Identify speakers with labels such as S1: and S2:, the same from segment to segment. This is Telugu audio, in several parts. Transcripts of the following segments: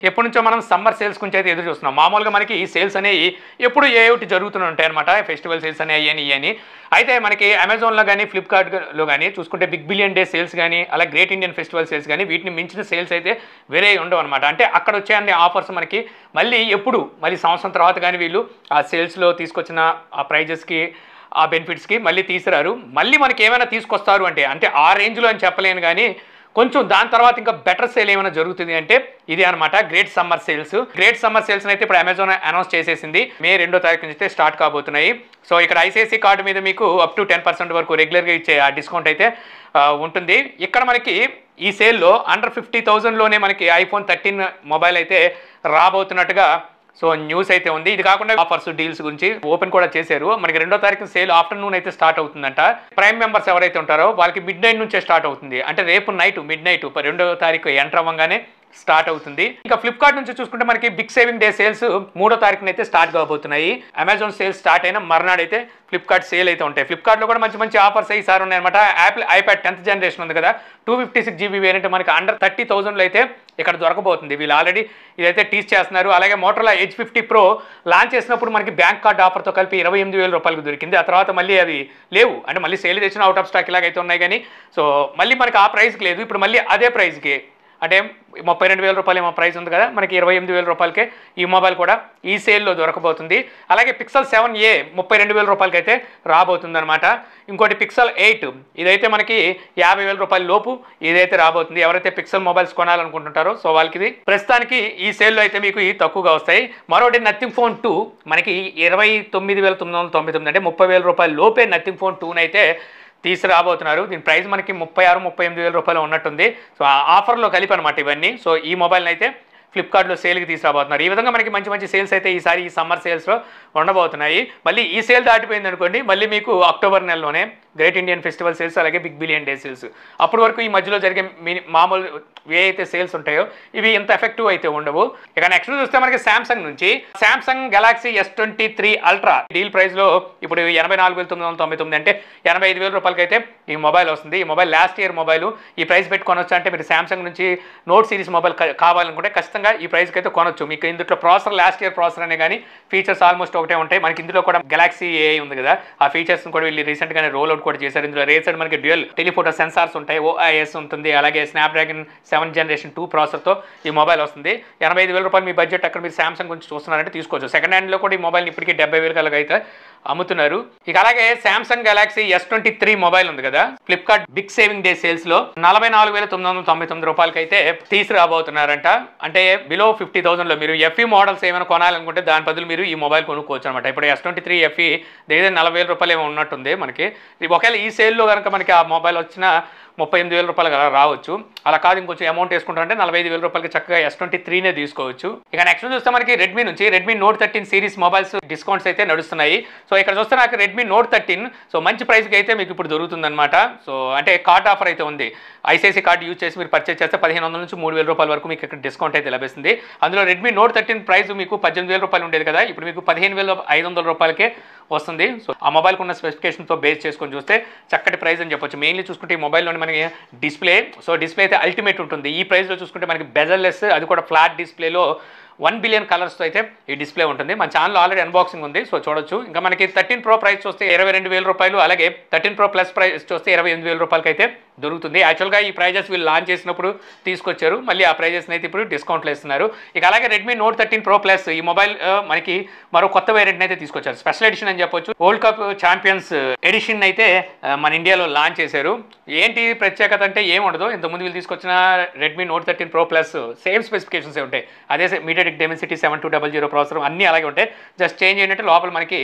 S1: ఎప్పటి నుంచో మనం సమ్మర్ సేల్స్ గురించి అయితే ఎదురు చూస్తున్నాం. మామూలుగా మనకి ఈ సేల్స్ అనేవి ఎప్పుడు ఏ ఒకటి జరుగుతూనే ఉంటాయి అనమాట. ఫెస్టివల్ సేల్స్ అనేవి అని అయితే మనకి అమెజాన్లో కానీ ఫ్లిప్కార్ట్లో కానీ చూసుకుంటే బిగ్ బిలియన్ డే సేల్స్ కానీ అలా గ్రేట్ ఇండియన్ ఫెస్టివల్ సేల్స్ కానీ వీటిని మించిన సేల్స్ అయితే వేరే ఉండవు అనమాట. అంటే అక్కడ వచ్చే అన్ని ఆఫర్స్ మనకి మళ్ళీ మళ్ళీ సంవత్సరం తర్వాత కానీ వీళ్ళు ఆ సేల్స్లో తీసుకొచ్చిన ఆ ప్రైజెస్కి ఆ బెనిఫిట్స్కి మళ్ళీ తీసుకురారు. మళ్ళీ మనకి ఏమైనా తీసుకొస్తారు అంటే ఆ రేంజ్లో అని చెప్పలేను కానీ కొంచెం దాని తర్వాత ఇంకా బెటర్ సేల్ ఏమైనా జరుగుతుంది అంటే ఇది అనమాట great summer sales. Great summer sales అయితే ఇప్పుడు అమెజాన్ అనౌన్స్ చేసేసింది. మే 2వ తారీఖు నుంచి స్టార్ట్ కాబోతున్నాయి. సో ఇక్కడ ఐసిఐసి కార్డు మీద మీకు అప్ టు 10% వరకు రెగ్యులర్గా ఇచ్చే ఆ డిస్కౌంట్ అయితే ఉంటుంది. ఇక్కడ మనకి ఈ సేల్లో అండర్ 50,000లోనే మనకి iPhone 13 మొబైల్ అయితే రాబోతున్నట్టుగా సో న్యూస్ అయితే ఉంది. ఇది కాకుండా ఆఫర్స్ డీల్స్ గురించి ఓపెన్ కూడా చేశారు. మనకి 2వ తారీఖు సేల్ ఆఫ్టర్నూన్ అయితే స్టార్ట్ అవుతుందంట. ప్రైమ్ మెంబర్స్ ఎవరైతే ఉంటారో వాళ్ళకి మిడ్-నైట్ నుంచే స్టార్ట్ అవుతుంది. అంటే రేపు మిడ్-నైట్ 2వ తారీఖు ఎంటర్ అవ్వగానే స్టార్ట్ అవుతుంది. ఇంకా ఫ్లిప్కార్ట్ నుంచి చూసుకుంటే మనకి బిగ్ సేవింగ్ డే సేల్స్ 3వ తారీఖున అయితే స్టార్ట్ కాబోతున్నాయి. అమెజాన్ సేల్స్ స్టార్ట్ అయిన మర్నాడు అయితే ఫ్లిప్కార్ట్ సేల్ అయితే ఉంటాయి. ఫ్లిప్కార్ట్లో కూడా మంచి ఆఫర్స్ ఈసారి ఉన్నాయన్నమాట. యాపిల్ ఐప్యాడ్ 10th జనరేషన్ ఉంది కదా, 256GB వేరియంట్ మనకి అండర్ 30,000లో అయితే ఇక్కడ దొరకబోతుంది. వీళ్ళు ఆల్రెడీ ఇదైతే టీస్ చేస్తున్నారు. అలాగే మోటరోలా Edge 50 Pro లాంచ్ చేసినప్పుడు మనకి బ్యాంక్ కార్డ్ ఆఫర్తో కలిపి 28,000 రూపాయలకు దొరికింది. ఆ తర్వాత మళ్ళీ అవి లేవు, అంటే మళ్ళీ సేల్ తెచ్చిన అవుట్ ఆఫ్ స్టాక్ ఇలాగైతే ఉన్నాయి కానీ సో మళ్ళీ మనకి ఆ ప్రైస్కి లేదు. ఇప్పుడు మళ్ళీ అదే ప్రైస్కి అంటే 32,000 రూపాయలు ఏమో ప్రైస్ ఉంది కదా, మనకి 28,000 రూపాయలకే ఈ మొబైల్ కూడా ఈ సేల్లో దొరకబోతుంది. అలాగే పిక్సెల్ 7a 32,000 రూపాయలకి అయితే రాబోతుంది అనమాట. ఇంకోటి పిక్సెల్ 8 ఇదైతే మనకి 50,000 రూపాయల లోపు ఇదైతే రాబోతుంది. ఎవరైతే పిక్సెల్ మొబైల్స్ కొనాలనుకుంటుంటారో సో వాళ్ళకి ఇది ప్రస్తుతానికి ఈ సేల్లో అయితే మీకు తక్కువగా వస్తాయి. మరొకటి నథింగ్ ఫోన్ 2 మనకి 29,999 అంటే 30,000 రూపాయల లోపే నథింగ్ ఫోన్ 2 అయితే తీసుకురాబోతున్నారు. దీని ప్రైస్ మనకి 36,000-38,000 రూపాయలు ఉన్నట్టుంది. సో ఆ ఆఫర్లో కలిపి అనమాట ఇవన్నీ. సో ఈ మొబైల్ని అయితే ఫ్లిప్కార్ట్లో సేల్కి తీసుకురాబోతున్నారు. ఈ విధంగా మనకి మంచి సేల్స్ అయితే ఈసారి ఈ సమ్మర్ సేల్స్లో ఉండబోతున్నాయి. మళ్ళీ ఈ సేల్ దాటిపోయింది అనుకోండి, మళ్ళీ మీకు అక్టోబర్ నెలలోనే గ్రేట్ ఇండియన్ ఫెస్టివల్ సేల్స్ అలాగే బిగ్ బిలియన్ డే సేల్స్. అప్పటి వరకు ఈ మధ్యలో జరిగే మామూలు ఏ అయితే సేల్స్ ఉంటాయో ఇవి ఇంత ఎఫెక్టివ్ అయితే ఉండవు. ఇక నెక్స్ట్ చూస్తే మనకి శాంసంగ్ నుంచి Samsung Galaxy S23 ultra deal ప్రైస్లో ఇప్పుడు 84,999 అంటే 85,000 రూపాయలకి అయితే ఈ మొబైల్ వస్తుంది. ఈ మొబైల్ లాస్ట్ ఇయర్ మొబైల్ ఈ ప్రైస్ పెట్టి కొనొచ్చు. అంటే మీరు శాంసంగ్ నుంచి నోట్ సిరీస్ మొబైల్ కావాలనుకుంటే ఖచ్చితంగా ఈ ప్రైస్కి అయితే కొనొచ్చు. మీకు ఇందులో ప్రాసెసర్ లాస్ట్ ఇయర్ ప్రాసెసర్ అనే కానీ ఫీచర్స్ ఆల్మోస్ట్ ఒకటే ఉంటాయి. మనకి ఇందులో కూడా గెలాక్సీ AI ఉంది కదా, ఆ ఫీచర్స్ కూడా వీళ్ళు రీసెంట్గానే రోల్ అవుట్ కూడా చేశారు. ఇందులో రేసెడ్ మనకి డ్యూయల్ టెలిఫోటో సెన్సార్స్ ఉంటాయి, OIS ఉంటుంది, అలాగే స్నాప్డ్రాగన్ 7th జనరేషన్ 2 ప్రాసెసర్తో ఈ మొబైల్ వస్తుంది. 85,000 రూపాయలు మీ బడ్జెట్ అక్కడ మీరు శాంసంగ్ గురించి చూస్తున్నారంటే తీసుకోవచ్చు. సెకండ్ హ్యాండ్లో కూడా ఈ మొబైల్ ఇప్పటికీ 70,000 కలగా అయితే అమ్ముతున్నారు. ఇక అలాగే శాంసంగ్ గెలాక్సీ S23 మొబైల్ ఉంది కదా, Flipkart big saving day sales లో 44,999 రూపాయలకి అయితే తీసుకురాబోతున్నారంట. అంటే బిలో 50,000లో మీరు FE మోడల్స్ ఏమైనా కొనాలనుకుంటే దాని బదులు మీరు ఈ మొబైల్ కొనుక్కోవచ్చు అనమాట. ఇప్పుడు S23 FE దగ్గర 40,000 రూపాయలు ఏమో ఉన్నట్టుంది మనకి. ఒకవేళ ఈ సేల్లో కనుక మనకి ఆ మొబైల్ వచ్చిన 38,000 రూపాయలు రావచ్చు. అలా కాదు ఇంకొంచెం అమౌంట్ వేసుకుంటారంటే 45,000 రూపాయలకి చక్కగా S23నే తీసుకోవచ్చు. ఇక నెక్స్ట్ చూస్తే మనకి Redmi note 13 series mobiles discounts అయితే నడుస్తున్నాయి. సో ఇక్కడ చూస్తే నాకు రెడ్మీ నోట్ 13 సో మంచి ప్రైస్కి అయితే మీకు ఇప్పుడు దొరుకుతుందన్నమాట. సో అంటే కార్డ్ ఆఫర్ అయితే ఉంది. ఐసిఐసి కార్డు యూజ్ చేసి మీరు పర్చేస్ చేస్తే 1,500 నుంచి 3,000 రూపాయల వరకు మీకు ఇక్కడ డిస్కౌంట్ అయితే లభిస్తుంది. అందులో రెడ్మీ నోట్ 13 ప్రైస్ మీకు 18,000 రూపాయలు ఉండేది కదా, ఇప్పుడు మీకు 15,500 రూపాయలకే వస్తుంది. సో ఆ మొబైల్కి ఉన్న స్పెసిఫికేషన్తో బేస్ చేసుకొని చూస్తే చక్కటి ప్రైస్ అని చెప్పొచ్చు. మెయిన్లీ చూసుకుంటే ఈ మొబైల్లోని మనకి డిస్ప్లే అయితే అల్టిమేట్ ఉంటుంది. ఈ ప్రైస్లో చూసుకుంటే మనకి బెజల్లెస్, అది కూడా ఫ్లాట్ డిస్ప్లేలో 1 బిలియన్ కలర్స్తో అయితే ఈ డిస్ప్లే ఉంటుంది. మన ఛానల్లో ఆల్రెడీ అన్బాక్సింగ్ ఉంది, సో చూడొచ్చు. ఇంకా మనకి 13 Pro ప్రైస్ చూస్తే 22,000 రూపాయలు, అలాగే 13 Pro Plus ప్రైస్ చూస్తే 28,000 రూపాయలకి అయితే దొరుకుతుంది. యాక్చువల్గా ఈ ప్రైజెస్ వీళ్ళు లాంచ్ చేసినప్పుడు తీసుకొచ్చారు, మళ్ళీ ఆ ప్రైజెస్ని అయితే ఇప్పుడు డిస్కౌంట్లో ఇస్తున్నారు. ఇక అలాగే రెడ్మీ నోట్ 13 Pro Plus ఈ మొబైల్ మనకి మరో కొత్త వేరియంట్ని అయితే తీసుకొచ్చారు. స్పెషల్ ఎడిషన్ అని చెప్పొచ్చు. వరల్డ్ కప్ ఛాంపియన్స్ ఎడిషన్ అయితే మన ఇండియాలో లాంచ్ చేశారు. ఏంటి ప్రత్యేకత అంటే ఏముండదు, ఇంతకుముందు వీళ్ళు తీసుకొచ్చిన Redmi note 13 Pro Plus same specifications ఉంటాయి. అదే మీడియాటెక్ డెమెన్సిటీ 7200 ప్రాసెసర్ అన్నీ అలాగే ఉంటాయి. జస్ట్ చేంజ్ ఏంటంటే లోపల మనకి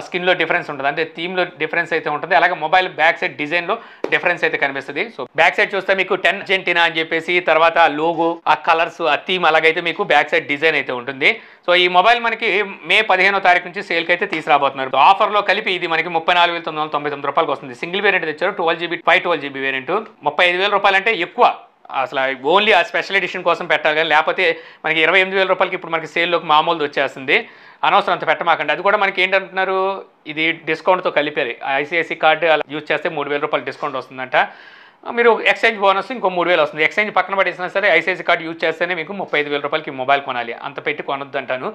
S1: స్కిన్లో డిఫరెన్స్ ఉంటుంది, అంటే థీమ్లో డిఫరెన్స్ అయితే ఉంటుంది. అలాగే మొబైల్ బ్యాక్ సైడ్ డిజైన్లో డిఫరెన్స్ అయితే కనిపిస్తుంది. సో బ్యాక్ సైడ్ చూస్తే మీకు 10 అర్జెంటీనా అని చెప్పేసి, తర్వాత లోగో, ఆ కలర్స్, ఆ థీమ్ అలాగైతే మీకు బ్యాక్ సైడ్ డిజైన్ అయితే ఉంటుంది. సో ఈ మొబైల్ మనకి మే 15వ తారీఖు నుంచి సేల్కి అయితే తీసుకురాబోతున్నారు. ఆఫర్లో కలిపి ఇది మనకి 34,999 రూపాయలకు వస్తుంది. సింగిల్ వేరియంట్ తెచ్చారు, 12GB 512GB వేరియంట్. 35,000 రూపాయలు అంటే ఎక్కువ, అసలు ఓన్లీ ఆ స్పెషల్ ఎడిషన్ కోసం పెట్టాలి కానీ, లేకపోతే మనకి 28,000 రూపాయలకి ఇప్పుడు మనకి సేల్లోకి మామూలుది వచ్చేస్తుంది. అనవసరం అంత పెట్టమాకండి. అది కూడా మనకి ఏంటంటున్నారు, ఇది డిస్కౌంట్తో కలిపారు. ఐసిఐసి కార్డు అలా యూజ్ చేస్తే 3,000 రూపాయలు డిస్కౌంట్ వస్తుందంట. మీరు ఎక్స్చేంజ్ బోనస్ ఇంకో 3000 వస్తుంది. ఎక్స్చేంజ్ పక్కన పడేసినా సరే ఐసిఐసి కార్డు యూజ్ చేస్తేనే మీకు 35,000 రూపాయలకి మొబైల్ కొనాలి. అంత పెట్టి కొనొద్దు అంటాను.